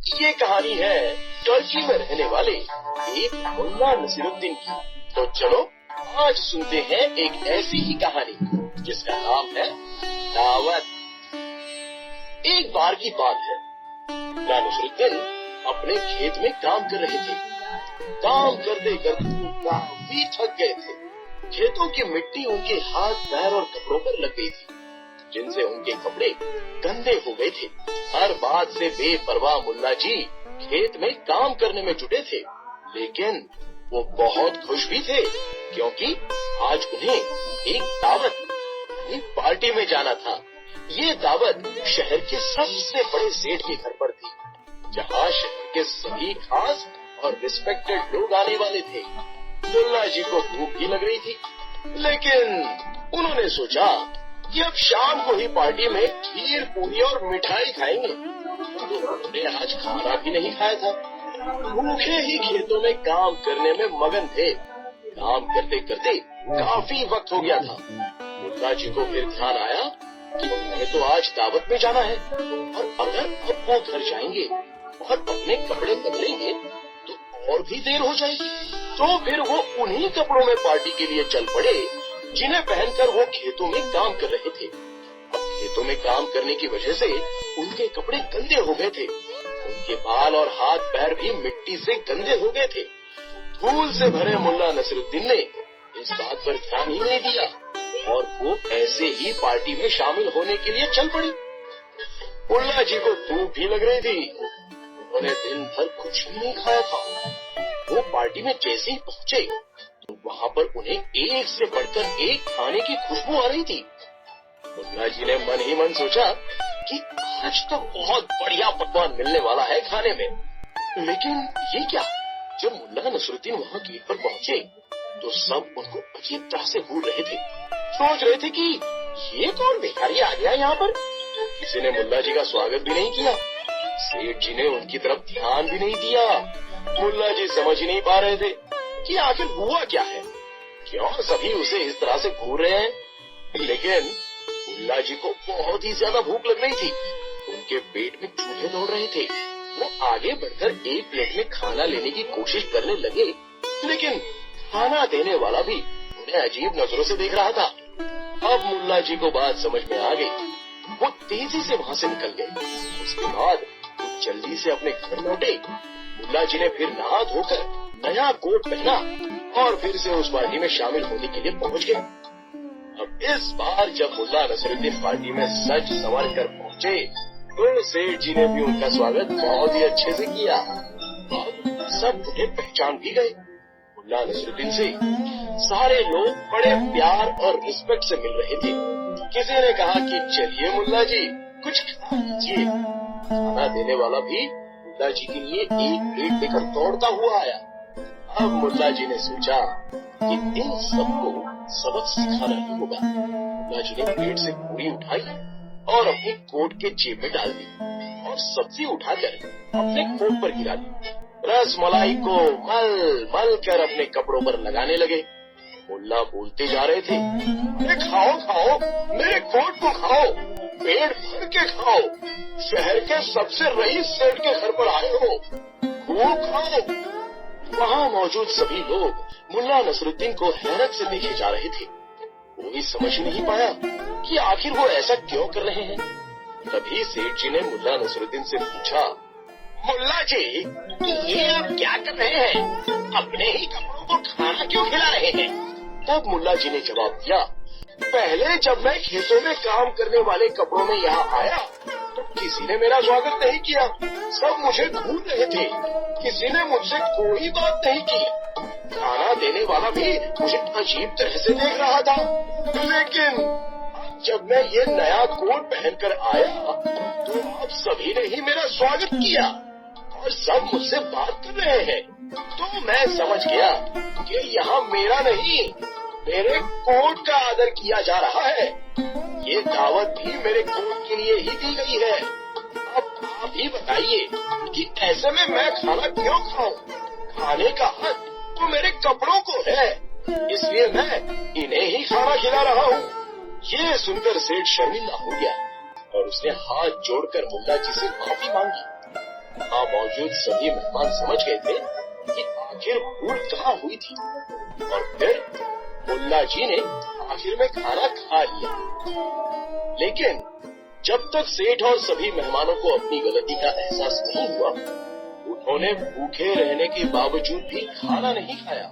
ये कहानी है टर्की में रहने वाले एक मुल्ला नसीरुद्दीन की। तो चलो आज सुनते हैं एक ऐसी ही कहानी जिसका नाम है दावत। एक बार की बात है, मुल्ला नसीरुद्दीन अपने खेत में काम कर रहे थे। काम करते करते वो काफी थक गए थे। खेतों की मिट्टी उनके हाथ पैर और कपड़ों पर लग गई थी, जिनसे उनके कपड़े गंदे हो गए थे। हर बात से बेपरवाह मुल्ला जी खेत में काम करने में जुटे थे, लेकिन वो बहुत खुश भी थे क्योंकि आज उन्हें एक दावत यानी पार्टी में जाना था। ये दावत शहर के सबसे बड़े सेठ के घर पर थी, जहाँ शहर के सभी खास और रिस्पेक्टेड लोग आने वाले थे। मुल्ला जी को भूख भी लग रही थी, लेकिन उन्होंने सोचा कि अब शाम को ही पार्टी में खीर पूरी और मिठाई खाएंगे। तो उन्होंने आज खाना भी नहीं खाया था, भूखे ही खेतों में काम करने में मगन थे। काम करते करते काफी वक्त हो गया था। मुल्ला जी को फिर ध्यान आया कि उन्हें तो आज दावत में जाना है, और अगर अब वो घर जाएंगे और अपने कपड़े बदलेंगे तो और भी देर हो जाएगी। तो फिर वो उन्हीं कपड़ों में पार्टी के लिए चल पड़े जिन्हें पहनकर वो खेतों में काम कर रहे थे। अब खेतों में काम करने की वजह से उनके कपड़े गंदे हो गए थे, उनके बाल और हाथ पैर भी मिट्टी से गंदे हो गए थे। धूल से भरे मुल्ला नसीरुद्दीन ने इस बात पर ध्यान ही नहीं दिया और वो ऐसे ही पार्टी में शामिल होने के लिए चल पड़ी। मुल्ला जी को भूख भी लग रही थी, उन्होंने दिन भर कुछ भी नहीं खाया था। वो पार्टी में जैसे ही पहुंचे तो वहाँ पर उन्हें एक से बढ़कर एक खाने की खुशबू आ रही थी। मुल्ला जी ने मन ही मन सोचा कि आज तो बहुत बढ़िया पकवान मिलने वाला है खाने में। लेकिन ये क्या, जब मुल्ला नसीरुद्दीन वहाँ गेट पर पहुंचे तो सब उनको अजीब तरह से घूर रहे थे। सोच रहे थे कि ये कौन भिखारी आ गया यहाँ पर। किसी ने मुल्ला जी का स्वागत भी नहीं किया, सेठ जी ने उनकी तरफ ध्यान भी नहीं दिया। मुल्ला जी समझ ही नहीं पा रहे थे कि आखिर हुआ क्या है, क्यों सभी उसे इस तरह से घूर रहे हैं। लेकिन मुल्ला जी को बहुत ही ज्यादा भूख लग रही थी, उनके पेट में चूहे दौड़ रहे थे। वो आगे बढ़कर एक प्लेट में खाना लेने की कोशिश करने लगे, लेकिन खाना देने वाला भी उन्हें अजीब नजरों से देख रहा था। अब मुल्ला जी को बात समझ में आ गई, वो तेजी से वहाँ से निकल गए। उसके बाद वो जल्दी से अपने घर लौटे। मुल्ला जी ने फिर नहा धोकर नया कोट पहना और फिर से उस पार्टी में शामिल होने के लिए पहुंच गए। अब इस बार जब मुल्ला नसीरुद्दीन पार्टी में सज संवर कर पहुंचे तो सेठ जी ने भी उनका स्वागत बहुत ही अच्छे से किया। अब सब उन्हें पहचान भी गए। मुल्ला नसीरुद्दीन से सारे लोग बड़े प्यार और रिस्पेक्ट से मिल रहे थे। किसी ने कहा कि चलिए मुल्ला जी कुछ खा लीजिए। खाना देने वाला भी मुल्ला जी के लिए एक प्लेट लेकर दौड़ता हुआ आया। अब मुल्ला जी ने सोचा कि इन सबको सबक सिखाना ही होगा। मुल्ला जी ने प्लेट से पूरी उठाई और अपनी कोट के जेब में डाल दी और सब्जी उठाकर अपने कोट पर गिरा दी। रस मलाई को मल मल कर अपने कपड़ों पर लगाने लगे। मुल्ला बोलते जा रहे थे, अरे खाओ खाओ, मेरे कोट को खाओ, पेट भर के खाओ, शहर के सबसे रईस सेठ के घर पर आए हो, खूब खाओ। वहाँ मौजूद सभी लोग मुल्ला नसीरुद्दीन को हैरत से देखे जा रहे थे। कोई समझ नहीं पाया कि आखिर वो ऐसा क्यों कर रहे हैं। तभी सेठ जी ने मुल्ला नसीरुद्दीन से पूछा, मुल्ला जी ये आप क्या कर रहे हैं, अपने ही कपड़ों को खाना क्यों खिला रहे हैं। तब मुल्ला जी ने जवाब दिया, पहले जब मैं खेतों में काम करने वाले कपड़ों में यहाँ आया तो किसी ने मेरा स्वागत नहीं किया, सब मुझे घूर रहे थे, किसी ने मुझसे कोई बात नहीं की। खाना देने वाला भी मुझे अजीब तरह से देख रहा था। लेकिन जब मैं ये नया कोट पहनकर आया तो आप सभी ने ही मेरा स्वागत किया और सब मुझसे बात कर रहे हैं। तो मैं समझ गया कि यहाँ मेरा नहीं, मेरे कोट का आदर किया जा रहा है। ये दावत भी मेरे कोट के लिए ही दी गई है। अब आप ही बताइए कि ऐसे में मैं खाना क्यों खाऊं? खाने का हक तो मेरे कपड़ों को है, इसलिए मैं इन्हें ही खाना खिला रहा हूँ। ये सुनकर सेठ शर्मिंदा हो गया और उसने हाथ जोड़कर मुल्ला जी से माफी मांगी। हाँ वहाँ मौजूद सभी मेहमान समझ गए थे कि आखिर भूल कहाँ हुई थी, और फिर मुल्ला जी ने आखिर में खाना खा लिया। लेकिन जब तक सेठ और सभी मेहमानों को अपनी गलती का एहसास नहीं हुआ, उन्होंने भूखे रहने के बावजूद भी खाना नहीं खाया।